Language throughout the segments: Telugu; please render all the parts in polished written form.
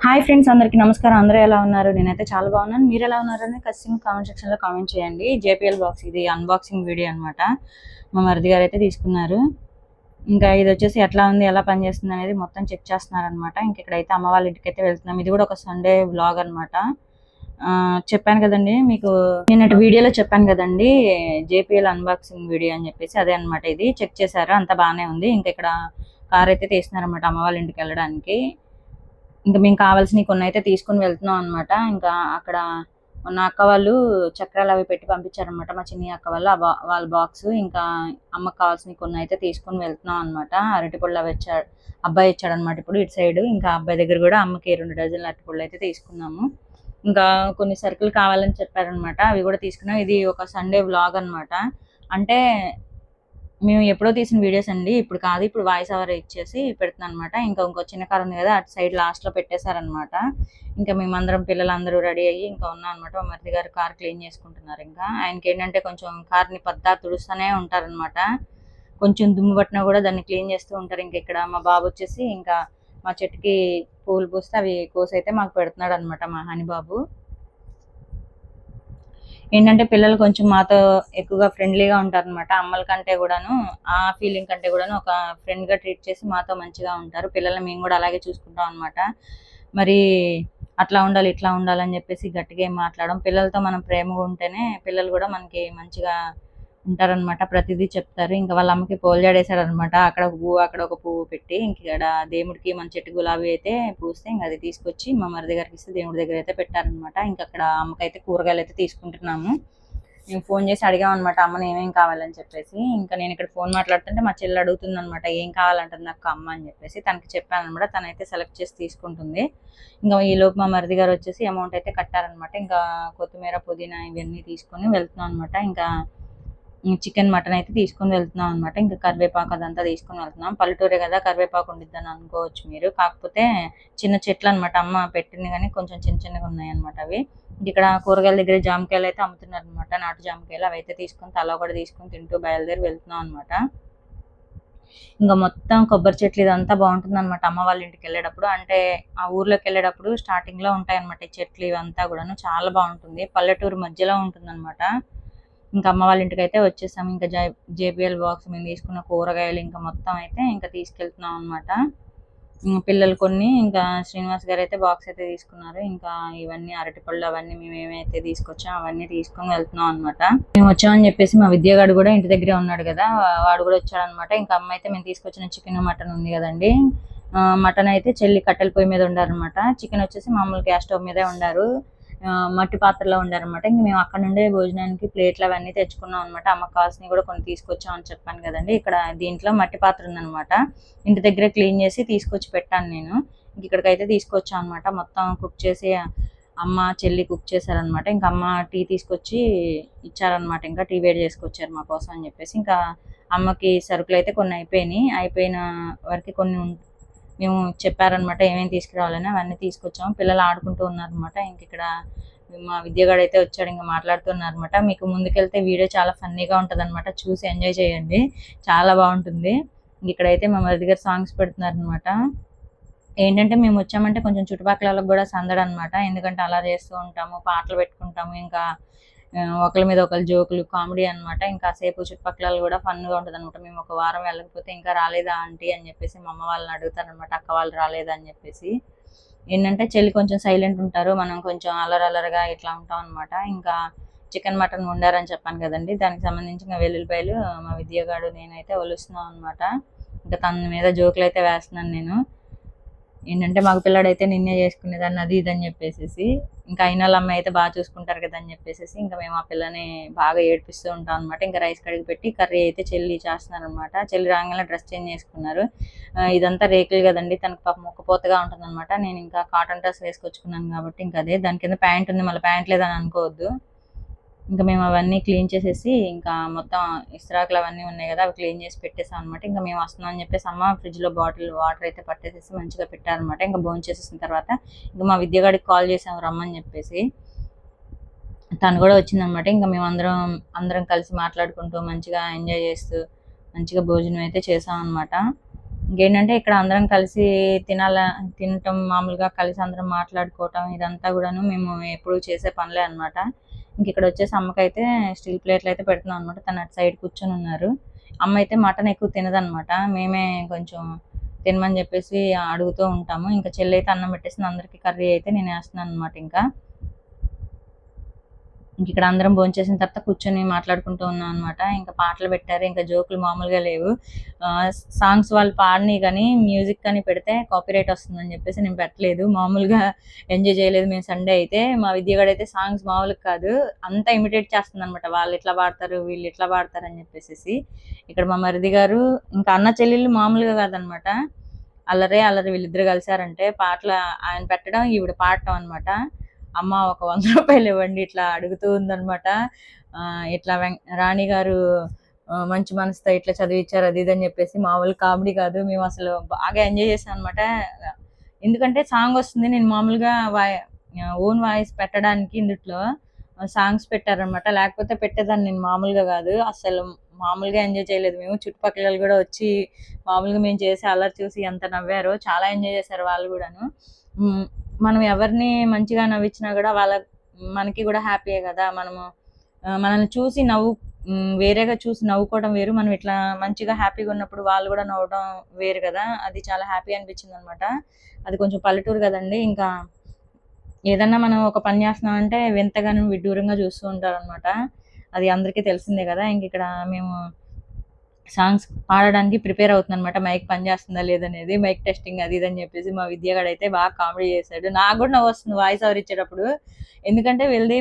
హాయ్ ఫ్రెండ్స్, అందరికీ నమస్కారం. అందరూ ఎలా ఉన్నారు? నేనైతే చాలా బాగున్నాను. మీరు ఎలా ఉన్నారని ఖచ్చితంగా కామెంట్ సెక్షన్లో కామెంట్ చేయండి. జేపీఎల్ బాక్స్ ఇది అన్బాక్సింగ్ వీడియో అనమాట. మా మరిది గారు అయితే తీసుకున్నారు. ఇంకా ఇది వచ్చేసి ఎట్లా ఉంది, ఎలా పనిచేస్తుంది అనేది మొత్తం చెక్ చేస్తున్నారనమాట. ఇంక ఇక్కడైతే అమ్మ వాళ్ళ ఇంటికి అయితే వెళ్తున్నాం. ఇది కూడా ఒక సండే వ్లాగ్ అనమాట. చెప్పాను కదండి మీకు నిన్నటి వీడియోలో చెప్పాను కదండి, జేపీఎల్ అన్బాక్సింగ్ వీడియో అని చెప్పేసి. అదే అనమాట. ఇది చెక్ చేశారు, అంతా బాగానే ఉంది. ఇంకా ఇక్కడ కార్ అయితే తీస్తున్నారనమాట అమ్మ వాళ్ళ ఇంటికి వెళ్ళడానికి. ఇంకా మేము కావాల్సినవి కొన్ని అయితే తీసుకుని వెళ్తున్నాం అనమాట. ఇంకా అక్కడ ఉన్న అక్క వాళ్ళు చక్రాలు అవి పెట్టి పంపించారనమాట, మా చిన్ని అక్క వాళ్ళు. వాళ్ళ బాక్స్ ఇంకా అమ్మకి కావాల్సినవి కొన్ని అయితే తీసుకుని వెళ్తున్నాం అనమాట. అరటిపళ్ళు అవి అబ్బాయి ఇచ్చాడనమాట ఇప్పుడు ఇటు సైడ్. ఇంకా అబ్బాయి దగ్గర కూడా అమ్మకి 2 డజన్ల అరటిపళ్ళు అయితే తీసుకున్నాము. ఇంకా కొన్ని సరుకులు కావాలని చెప్పారనమాట, అవి కూడా తీసుకున్నాం. ఇది ఒక సండే వ్లాగ్ అనమాట. అంటే మేము ఎప్పుడో తీసిన వీడియోస్ అండి, ఇప్పుడు కాదు. ఇప్పుడు వాయిస్ ఓవర్ ఇచ్చేసి పెడుతున్నాను అనమాట. ఇంకో చిన్న కార్ ఉంది కదా, అటు సైడ్ లాస్ట్లో పెట్టేశారనమాట. ఇంకా మేమందరం పిల్లలందరూ రెడీ అయ్యి ఇంకా ఉన్నాం అనమాట. మా మరిది గారు కార్ క్లీన్ చేసుకుంటున్నారు. ఇంకా ఆయనకి ఏంటంటే కొంచెం కార్ని పద్దా తుడుస్తూనే ఉంటారనమాట. కొంచెం దుమ్ము పట్టినా కూడా దాన్ని క్లీన్ చేస్తూ ఉంటారు. ఇంకా ఇక్కడ మా బాబు వచ్చేసి ఇంకా మా చెట్టుకి పూలు పూస్తే అవి కోసైతే మాకు పెడుతున్నాడు అనమాట, మా హని బాబు. ఏంటంటే పిల్లలు కొంచెం మాతో ఎక్కువగా ఫ్రెండ్లీగా ఉంటారనమాట. అమ్మల కంటే కూడాను, ఆ ఫీలింగ్ కంటే కూడాను ఒక ఫ్రెండ్గా ట్రీట్ చేసి మాతో మంచిగా ఉంటారు. పిల్లల్ని మేము కూడా అలాగే చూసుకుంటాం అనమాట. మరి అట్లా ఉండాలి, ఇట్లా ఉండాలని చెప్పేసి గట్టిగా ఏం మాట్లాడడం. పిల్లలతో మనం ప్రేమగా ఉంటేనే పిల్లలు కూడా మనకి మంచిగా ఉంటారనమాట. ప్రతిదీ చెప్తారు. ఇంకా వాళ్ళ అమ్మకి పూలు జడేశారనమాట. అక్కడ ఒక పువ్వు, అక్కడ ఒక పువ్వు పెట్టి, ఇంక ఇక్కడ దేవుడికి మన చెట్టు గులాబీ అయితే పూస్తే ఇంకా అది తీసుకొచ్చి మా మరిది గారికి ఇస్తే దేవుడి దగ్గర అయితే పెట్టారనమాట. ఇంకా అక్కడ అమ్మకైతే కూరగాయలు అయితే తీసుకుంటున్నాము. మేము ఫోన్ చేసి అడిగామన్నమాట అమ్మని ఏమేం కావాలని చెప్పేసి. ఇంకా నేను ఇక్కడ ఫోన్ మాట్లాడుతుంటే మా చెల్లి అడుగుతుంది అనమాట, ఏం కావాలంటుంది నాకు అమ్మ అని చెప్పేసి. తనకి చెప్పాను అనమాట. తనైతే సెలెక్ట్ చేసి తీసుకుంటుంది. ఇంకా ఈ లోపు మా మరిది గారు వచ్చేసి అమౌంట్ అయితే కట్టారనమాట. ఇంకా కొత్తిమీర, పుదీనా ఇవన్నీ తీసుకొని వెళ్తున్నాం అనమాట. ఇంకా చికెన్, మటన్ అయితే తీసుకుని వెళ్తున్నాం అనమాట. ఇంకా కరివేపాకు అదంతా తీసుకుని వెళ్తున్నాం. పల్లెటూరే కదా, కరివేపాకు ఉండిద్దని అనుకోవచ్చు మీరు. కాకపోతే చిన్న చెట్లు అనమాట, అమ్మ పెట్టింది కానీ కొంచెం చిన్న చిన్నగా ఉన్నాయి అనమాట అవి. ఇక్కడ కూరగాయల దగ్గర జామకాయలు అయితే అమ్ముతున్నారు అనమాట, నాటు జామకాయలు. అవి అయితే తీసుకొని తల కూడా తీసుకొని తింటూ బయలుదేరి వెళ్తున్నాం అనమాట. ఇంకా మొత్తం కొబ్బరి చెట్లు ఇదంతా బాగుంటుంది అనమాట అమ్మ వాళ్ళ ఇంటికి వెళ్ళేటప్పుడు. అంటే ఆ ఊర్లోకి వెళ్ళేటప్పుడు స్టార్టింగ్ లో ఉంటాయి అనమాట ఈ చెట్లు ఇవంతా కూడాను. చాలా బాగుంటుంది, పల్లెటూరు మధ్యలో ఉంటుంది అనమాట. ఇంకా అమ్మ వాళ్ళ ఇంటికి అయితే వచ్చేసాము. ఇంకా జేబీఎల్ బాక్స్ మేము తీసుకున్న కూరగాయలు ఇంకా మొత్తం అయితే ఇంకా తీసుకెళ్తున్నాం అనమాట. పిల్లలు కొన్ని, ఇంకా శ్రీనివాస్ గారు అయితే బాక్స్ అయితే తీసుకున్నారు. ఇంకా ఇవన్నీ అరటిపళ్ళు అవన్నీ మేము ఏమైతే తీసుకొచ్చామో అవన్నీ తీసుకొని వెళ్తున్నాం అనమాట. మేము వచ్చామని చెప్పేసి మా విద్యాగాడు కూడా ఇంటి దగ్గరే ఉన్నాడు కదా, వాడు కూడా వచ్చాడనమాట. ఇంకా అమ్మ అయితే మేము తీసుకొచ్చిన చికెన్, మటన్ ఉంది కదండి. మటన్ అయితే చెల్లి కట్టెల పొయ్యి మీద ఉండారనమాట. చికెన్ వచ్చేసి మామూలు గ్యాస్ స్టవ్ మీదే ఉండారు, మట్టి పాత్రలో ఉండారనమాట. ఇంక మేము అక్కడ నుండే భోజనానికి ప్లేట్లు అవన్నీ తెచ్చుకున్నాం అనమాట. అమ్మకు కావాల్సినవి కూడా కొన్ని తీసుకొచ్చాం అని చెప్పాను కదండి. ఇక్కడ దీంట్లో మట్టి పాత్ర ఉందనమాట, ఇంటి దగ్గర క్లీన్ చేసి తీసుకొచ్చి పెట్టాను నేను. ఇంక ఇక్కడికైతే తీసుకొచ్చాం అనమాట. మొత్తం కుక్ చేసి అమ్మ, చెల్లి కుక్ చేశారనమాట. ఇంకా అమ్మ టీ తీసుకొచ్చి ఇచ్చారనమాట. ఇంకా టీ వేడి చేసుకొచ్చారు మా కోసం అని చెప్పేసి. ఇంకా అమ్మకి సరుకులు అయితే కొన్ని అయిపోయిన వరకు కొన్ని మేము చెప్పారనమాట ఏమేమి తీసుకురావాలని. అవన్నీ తీసుకొచ్చాము. పిల్లలు ఆడుకుంటూ ఉన్నారనమాట. ఇంక ఇక్కడ మా విద్యగాడు అయితే వచ్చాడు, ఇంకా మాట్లాడుతున్నారనమాట. మీకు ముందుకెళ్తే వీడియో చాలా ఫన్నీగా ఉంటుంది అనమాట, చూసి ఎంజాయ్ చేయండి, చాలా బాగుంటుంది. ఇక్కడైతే మా మరిది గారు సాంగ్స్ పెడుతున్నారనమాట. ఏంటంటే మేము వచ్చామంటే కొంచెం చుట్టుపక్కల కూడా సందడి అనమాట. ఎందుకంటే అలా చేస్తూ ఉంటాము, పాటలు పెట్టుకుంటాము. ఇంకా ఒకరి మీద ఒకరు జోకులు, కామెడీ అనమాట. ఇంకా సేపు చుట్టుపక్కల కూడా ఫన్గా ఉంటుంది అనమాట. మేము ఒక వారం వెళ్ళకపోతే ఇంకా రాలేదా ఆంటీ అని చెప్పేసి మా అమ్మ వాళ్ళని అడుగుతారనమాట, అక్క వాళ్ళు రాలేదా అని చెప్పేసి. ఏంటంటే చెల్లి కొంచెం సైలెంట్ ఉంటారు, మనం కొంచెం అల్లరల్లరగా ఇట్లా ఉంటాం అనమాట. ఇంకా చికెన్, మటన్ వండారని చెప్పాను కదండి, దానికి సంబంధించి ఇంకా వెల్లుల్లిపాయలు మా విద్యగాడు నేనైతే ఒలుస్తున్నాం అనమాట. ఇంకా తన మీద జోకులు అయితే వేస్తున్నాను నేను. ఏంటంటే మగ పిల్లాడైతే నిన్నే చేసుకునేదాన్ని అది ఇది అని చెప్పేసి. ఇంకా అయిన వాళ్ళ అమ్మాయి అయితే బాగా చూసుకుంటారు కదా అని చెప్పేసి ఇంకా మేము ఆ పిల్లని బాగా ఏడిపిస్తూ ఉంటాం అనమాట. ఇంకా రైస్ కడిగి పెట్టి కర్రీ అయితే చెల్లి చేస్తున్నారు అనమాట. చెల్లి రాగానే డ్రెస్ చేంజ్ చేసుకున్నారు. ఇదంతా రేకులు కదండి, తనకు పాపం మొక్కపోతగా ఉంటుంది అనమాట. నేను ఇంకా కాటన్ డ్రెస్ వేసుకొచ్చుకున్నాను కాబట్టి ఇంకా అదే, దాని కింద ప్యాంట్ ఉంది, మళ్ళీ ప్యాంట్ లేదని అనుకోవద్దు. ఇంకా మేము అవన్నీ క్లీన్ చేసేసి ఇంకా మొత్తం ఇస్త్రాకులు అవన్నీ ఉన్నాయి కదా, అవి క్లీన్ చేసి పెట్టేసాం అనమాట. ఇంకా మేము వస్తున్నాం అని చెప్పేసి అమ్మ ఫ్రిడ్జ్లో బాటిల్ వాటర్ అయితే పట్టేసేసి మంచిగా పెట్టారనమాట. ఇంకా భోజనం చేసేసిన తర్వాత ఇంకా మా విద్యగాడికి కాల్ చేసాము రమ్మని చెప్పేసి. తను కూడా వచ్చిందనమాట. ఇంకా మేము అందరం కలిసి మాట్లాడుకుంటూ మంచిగా ఎంజాయ్ చేస్తూ మంచిగా భోజనం అయితే చేసాం అనమాట. ఇంకేంటంటే ఇక్కడ అందరం కలిసి తినటం, మామూలుగా కలిసి అందరం మాట్లాడుకోవటం ఇదంతా కూడాను మేము ఎప్పుడు చేసే పనులే అనమాట. ఇక్కడ వచ్చేసి అమ్మకైతే స్టీల్ ప్లేట్లు అయితే పెడుతున్నాం అనమాట. తను అటు సైడ్ కూర్చొని ఉన్నారు. అమ్మ అయితే మటన్ ఎక్కువ తినదనమాట. మేమే కొంచెం తినమని చెప్పేసి అడుగుతూ ఉంటాము. ఇంకా చెల్లి అయితే అన్నం పెట్టేసింది. అందరికీ కర్రీ అయితే నేను వేస్తున్నాను అనమాట. ఇక్కడ అందరం భోంచేసిన తర్వాత కూర్చొని మాట్లాడుకుంటూ ఉన్నాం అనమాట. ఇంకా పాటలు పెట్టారు. ఇంకా జోకులు మామూలుగా లేవు. సాంగ్స్ వాళ్ళు పాడని కానీ మ్యూజిక్ కానీ పెడితే కాపీరైట్ వస్తుందని చెప్పేసి నేను పెట్టలేదు. మామూలుగా ఎంజాయ్ చేయలేదు మేము సండే అయితే. మా విద్యగాడైతే సాంగ్స్ మామూలుగా కాదు, అంతా ఇమిటేట్ చేస్తుందనమాట. వాళ్ళు ఇట్లా పాడతారు, వీళ్ళు ఇట్లా పాడతారు అని చెప్పేసి. ఇక్కడ మా మరిది గారు ఇంకా అన్న చెల్లెళ్ళు మామూలుగా కాదనమాట. అల్లరే అల్లరి వీళ్ళిద్దరు కలిసారంటే పాటలు ఆయన పెట్టడం, ఈవిడ పాడటం అనమాట. అమ్మ ఒక 100 రూపాయలు ఇవ్వండి ఇట్లా అడుగుతూ ఉందనమాట. ఇట్లా రాణి గారు మంచి మనసుతో ఇట్లా చదివిచ్చారు అది ఇది అని చెప్పేసి. మామూలు కామెడీ కాదు. మేము అసలు బాగా ఎంజాయ్ చేసాం అనమాట. ఎందుకంటే సాంగ్ వస్తుంది. నేను మామూలుగా ఓన్ వాయిస్ పెట్టడానికి ఇందుట్లో సాంగ్స్ పెట్టారనమాట. లేకపోతే పెట్టేదాన్ని నేను మామూలుగా కాదు. అసలు మామూలుగా ఎంజాయ్ చేయలేదు మేము. చుట్టుపక్కల కూడా వచ్చి మామూలుగా మేము చేసే అల్లరి చూసి ఎంత నవ్వారో. చాలా ఎంజాయ్ చేశారు వాళ్ళు కూడాను. మనం ఎవరిని మంచిగా నవ్వించినా కూడా మనకి కూడా హ్యాపీయే కదా. మనల్ని చూసి వేరేగా చూసి నవ్వుకోవడం వేరు. మనం ఇట్లా మంచిగా హ్యాపీగా ఉన్నప్పుడు వాళ్ళు కూడా నవ్వడం వేరు కదా. అది చాలా హ్యాపీ అనిపించింది అనమాట. అది కొంచెం పల్లెటూరు కదండి. ఇంకా ఏదన్నా మనం ఒక పని చేస్తున్నాం అంటే వింతగాను విడ్డూరంగా చూస్తూ ఉంటారు అనమాట. అది అందరికీ తెలిసిందే కదా. ఇక్కడ మేము సాంగ్స్ పాడడానికి ప్రిపేర్ అవుతుంది అనమాట. మైక్ పనిచేస్తుందా లేదనేది, మైక్ టెస్టింగ్ అది ఇది అని చెప్పేసి. మా విద్యగాడు అయితే బాగా కామెడీ చేశాడు. నాకు కూడా నవ్వు వస్తుంది వాయిస్ ఓవర్ ఇచ్చేటప్పుడు. ఎందుకంటే వీళ్ళది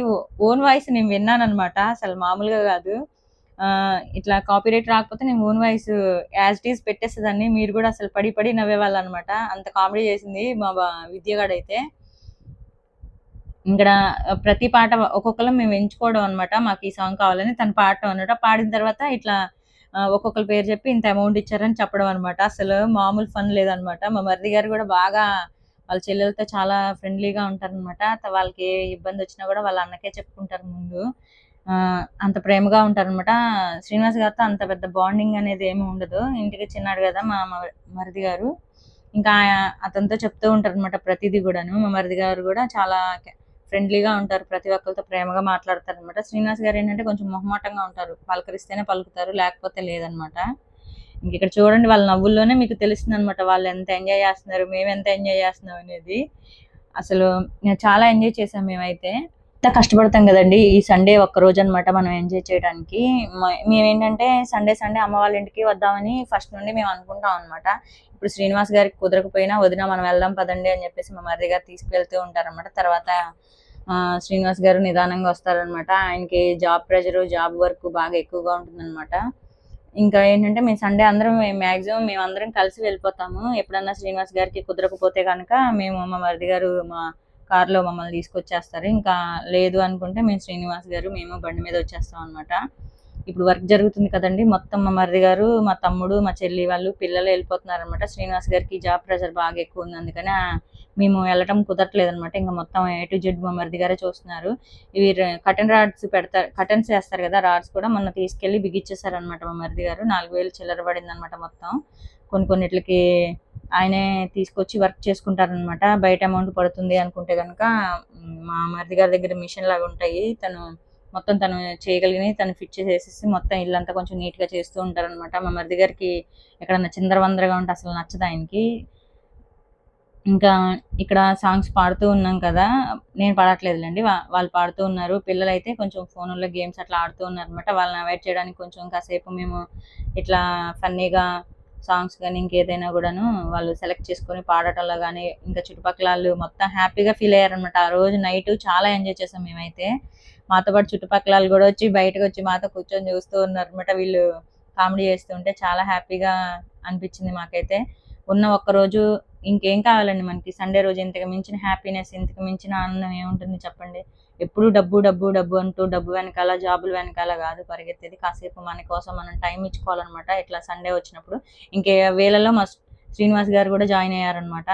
ఓన్ వాయిస్ నేను విన్నాను అనమాట. అసలు మామూలుగా కాదు. ఇట్లా కాపీరైట్ రాకపోతే నేను own voice as it is పెట్టేసేదాన్ని. మీరు కూడా అసలు పడి పడి నవ్వేవాళ్ళు అనమాట. అంత కామెడీ చేసింది మా విద్యగాడైతే. ఇక్కడ ప్రతి పాట ఒక్కొక్కరు మేము ఎంచుకోవడం అనమాట. మాకు ఈ సాంగ్ కావాలని తను పాడటం అనమాట. పాడిన తర్వాత ఇట్లా ఒక్కొక్కరు పేరు చెప్పి ఇంత అమౌంట్ ఇచ్చారని చెప్పడం అనమాట. అసలు మామూలు ఫన్ లేదనమాట. మా మరిది గారు కూడా బాగా వాళ్ళ చెల్లెలతో చాలా ఫ్రెండ్లీగా ఉంటారనమాట. వాళ్ళకి ఏ ఇబ్బంది వచ్చినా కూడా వాళ్ళ అన్నకే చెప్పుకుంటారు ముందు. అంత ప్రేమగా ఉంటారనమాట. శ్రీనివాస్ గారితో అంత పెద్ద బాండింగ్ అనేది ఏమి ఉండదు. ఇంటికి చిన్నాడు కదా మా మరిది గారు. ఇంకా అతనితో చెప్తూ ఉంటారు అనమాట ప్రతిదీ కూడాను. మా మరిది గారు కూడా చాలా ఫ్రెండ్లీగా ఉంటారు. ప్రతి ఒక్కరితో ప్రేమగా మాట్లాడతారు అనమాట. శ్రీనివాస్ గారు ఏంటంటే కొంచెం మొహమాటంగా ఉంటారు. పలకరిస్తేనే పలుకుతారు, లేకపోతే లేదనమాట. ఇక్కడ చూడండి వాళ్ళ నవ్వుల్లోనే మీకు తెలుస్తుంది అనమాట వాళ్ళు ఎంత ఎంజాయ్ చేస్తున్నారు, మేము ఎంత ఎంజాయ్ చేస్తున్నాం అనేది. అసలు చాలా ఎంజాయ్ చేసాం మేమైతే. ఎంత కష్టపడతాం కదండి ఈ సండే ఒక్క రోజు అనమాట మనం ఎంజాయ్ చేయడానికి. మేమేంటంటే సండే అమ్మ వాళ్ళ ఇంటికి వద్దామని ఫస్ట్ నుండి మేము అనుకుంటాం అనమాట. ఇప్పుడు శ్రీనివాస్ గారికి కుదరకపోయినా వదిన మనం వెళ్దాం పదండి అని చెప్పేసి మా మరిది గారు తీసుకువెళ్తూ ఉంటారనమాట. తర్వాత శ్రీనివాస్ గారు నిదానంగా వస్తారనమాట. ఆయనకి జాబ్ ప్రెషర్, జాబ్ వర్క్ బాగా ఎక్కువగా ఉంటుందన్నమాట. ఇంకా ఏంటంటే మేము సండే అందరం మ్యాక్సిమం మేమందరం కలిసి వెళ్ళిపోతాము. ఎప్పుడన్నా శ్రీనివాస్ గారికి కుదరకపోతే కనుక మేము మా మరిది గారు మా కార్లో మమ్మల్ని తీసుకొచ్చేస్తారు. ఇంకా లేదు అనుకుంటే మేము శ్రీనివాస్ గారు మేము బండి మీద వచ్చేస్తాం అనమాట. ఇప్పుడు వర్క్ జరుగుతుంది కదండి. మొత్తం మా మరిది గారు, మా తమ్ముడు, మా చెల్లి వాళ్ళు పిల్లలు వెళ్ళిపోతున్నారు అనమాట. శ్రీనివాస్ గారికి జాబ్ ప్రెషర్ బాగా ఎక్కువ ఉంది. అందుకని మేము వెళ్ళటం కుదరట్లేదు అనమాట. ఇంకా మొత్తం A to Z మా మరిది గారే చూస్తున్నారు. ఇవి కటన్స్ వేస్తారు కదా, రాడ్స్ కూడా మొన్న తీసుకెళ్లి బిగిచ్చేసారు అనమాట మా మరిది గారు. 4,000 చిల్లర పడింది అనమాట మొత్తం. కొన్నిట్లకి ఆయనే తీసుకొచ్చి వర్క్ చేసుకుంటారనమాట. బయట అమౌంట్ పడుతుంది అనుకుంటే కనుక మా మరిది గారి దగ్గర మిషన్ లాగా ఉంటాయి. తను చేయగలిగినవి తను ఫిట్ చేసేసి మొత్తం ఇల్లంతా కొంచెం నీట్గా చేస్తూ ఉంటారనమాట. మా మరిది గారికి ఎక్కడన్నా చిందరవందరగా ఉంటే అసలు నచ్చదు ఆయనకి. ఇంకా ఇక్కడ సాంగ్స్ పాడుతూ ఉన్నాం కదా, నేను పాడట్లేదులేండి, వాళ్ళు పాడుతూ ఉన్నారు. పిల్లలు అయితే కొంచెం ఫోన్లో గేమ్స్ అట్లా ఆడుతూ ఉన్నారు అనమాట. వాళ్ళని అవాయిడ్ చేయడానికి కొంచెం కాసేపు మేము ఇట్లా ఫన్నీగా సాంగ్స్ కానీ ఇంకేదైనా కూడాను వాళ్ళు సెలెక్ట్ చేసుకొని పాడటంలో కానీ ఇంకా చుట్టుపక్కల వాళ్ళు మొత్తం హ్యాపీగా ఫీల్ అయ్యారనమాట. ఆ రోజు నైట్ చాలా ఎంజాయ్ చేసాం మేమైతే. మాతో పాటు చుట్టుపక్కల వాళ్ళు కూడా వచ్చి బయటకు వచ్చి మాతో కూర్చొని చూస్తూ ఉన్నారు అనమాట. వీళ్ళు కామెడీ చేస్తుంటే చాలా హ్యాపీగా అనిపించింది మాకైతే. ఉన్న ఒక్కరోజు ఇంకేం కావాలండి మనకి. సండే రోజు ఇంతకు మించిన హ్యాపీనెస్, ఇంతకు మించిన ఆనందం ఏముంటుంది చెప్పండి. ఎప్పుడు డబ్బు డబ్బు డబ్బు అంటూ డబ్బు వెనకాల, జాబులు వెనకాల కాదు పరిగెత్తేది. కాసేపు మన కోసం మనం టైం ఇచ్చుకోవాలన్నమాట. ఇట్లా సండే వచ్చినప్పుడు ఇంకే వేళలో మా శ్రీనివాస్ గారు కూడా జాయిన్ అయ్యారనమాట.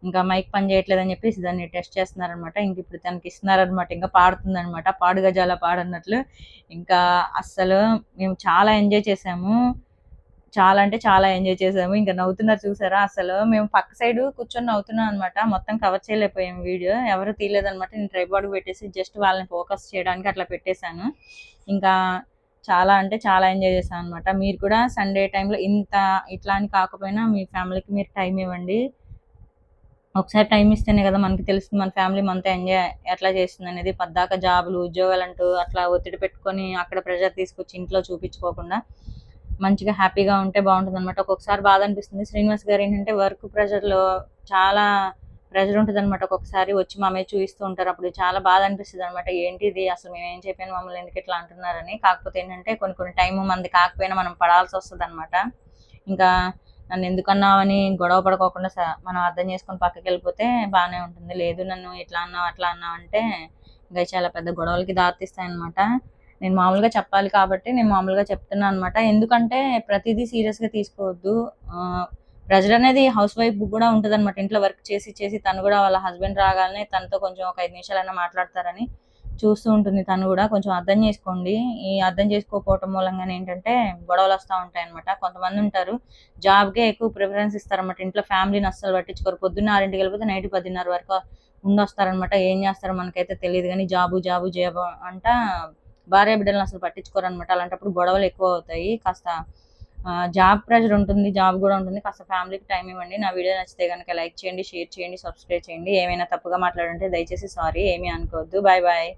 ఇంకా మైక్ పని చేయట్లేదని చెప్పేసి దాన్ని టెస్ట్ చేస్తున్నారనమాట. ఇంక ఇప్పుడు తనకి ఇస్తున్నారనమాట. ఇంకా పాడుతుందనమాట. పాడు గజాల పాడన్నట్లు. ఇంకా అస్సలు మేము చాలా ఎంజాయ్ చేసాము. చాలా అంటే చాలా ఎంజాయ్ చేసాము. ఇంకా నవ్వుతున్నారు చూసారా అసలు. మేము పక్క సైడ్ కూర్చొని నవ్వుతున్నాం అనమాట. మొత్తం కవర్ చేయలేకపోయాం వీడియో. ఎవరు తీయలేదనమాట. నేను ట్రైపాడ్ పెట్టేసి జస్ట్ వాళ్ళని ఫోకస్ చేయడానికి అట్లా పెట్టేశాను. ఇంకా చాలా అంటే చాలా ఎంజాయ్ చేశాను అనమాట. మీరు కూడా సండే టైంలో ఇట్లా అని కాకపోయినా మీ ఫ్యామిలీకి మీరు టైం ఇవ్వండి. ఒకసారి టైం ఇస్తేనే కదా మనకి తెలుస్తుంది మన ఫ్యామిలీ మనతో ఎంజాయ్ ఎట్లా చేస్తుంది అనేది. పద్దాక జాబులు ఉద్యోగాలంటూ అట్లా ఒత్తిడి పెట్టుకొని అక్కడ ప్రెషర్ తీసుకొచ్చి ఇంట్లో చూపించుకోకుండా మంచిగా హ్యాపీగా ఉంటే బాగుంటుంది అనమాట. ఒక్కొక్కసారి బాధ అనిపిస్తుంది. శ్రీనివాస్ గారు ఏంటంటే వర్క్ ప్రెషర్లో చాలా ప్రెషర్ ఉంటుంది అనమాట. ఒక్కొక్కసారి వచ్చి మా మీద చూపిస్తూ ఉంటారు. అప్పుడు చాలా బాధ అనిపిస్తుంది అనమాట. ఏంటి ఇది అసలు మేము ఏం చెప్పాను మమ్మల్ని ఎందుకు ఇట్లా అంటున్నారని. కాకపోతే ఏంటంటే కొన్ని టైం మనది కాకపోయినా మనం పడాల్సి వస్తుంది అనమాట. ఇంకా నన్ను ఎందుకన్నావని గొడవ పడుకోకుండా మనం అర్థం చేసుకొని పక్కకి వెళ్ళిపోతే బాగానే ఉంటుంది. లేదు నన్ను ఇట్లా అన్నావు అట్లా అన్నావు అంటే ఇంకా చాలా పెద్ద గొడవలకి దారితీస్తాయి అనమాట. నేను మామూలుగా చెప్పాలి కాబట్టి నేను మామూలుగా చెప్తున్నాను అనమాట. ఎందుకంటే ప్రతిదీ సీరియస్గా తీసుకోవద్దు. ప్రెజర్ అనేది హౌస్ వైఫ్ కూడా ఉంటుంది అనమాట. ఇంట్లో వర్క్ చేసి చేసి తను కూడా వాళ్ళ హస్బెండ్ రాగానే తనతో కొంచెం ఒక 5 నిమిషాలైనా మాట్లాడతారని చూస్తూ ఉంటుంది. తను కూడా కొంచెం అర్థం చేసుకోండి. ఈ అర్థం చేసుకోకపోవటం మూలంగానే ఏంటంటే గొడవలు వస్తూ ఉంటాయి అనమాట. కొంతమంది ఉంటారు జాబ్కే ఎక్కువ ప్రిఫరెన్స్ ఇస్తారనమాట. ఇంట్లో ఫ్యామిలీని అస్సలు పట్టించుకోరు. పొద్దున్న 6ంటికి వెళ్ళిపోతే నైట్ 10:30 వరకు ఉండొస్తారనమాట. ఏం చేస్తారో మనకైతే తెలియదు కానీ జాబు జాబు జాబు అంట భార్య బిడ్డలను అసలు పట్టించుకోరు అనమాట. అలాంటప్పుడు గొడవలు ఎక్కువ అవుతాయి. కాస్త జాబ్ ప్రెషర్ ఉంటుంది, జాబ్ కూడా ఉంటుంది. కాస్త ఫ్యామిలీకి టైం ఇవ్వండి. నా వీడియో నచ్చితే కనుక లైక్ చేయండి, షేర్ చేయండి, సబ్స్క్రైబ్ చేయండి. ఏమైనా తప్పుగా మాట్లాడుంటే దయచేసి సారీ, ఏమీ అనుకోవద్దు. Bye bye.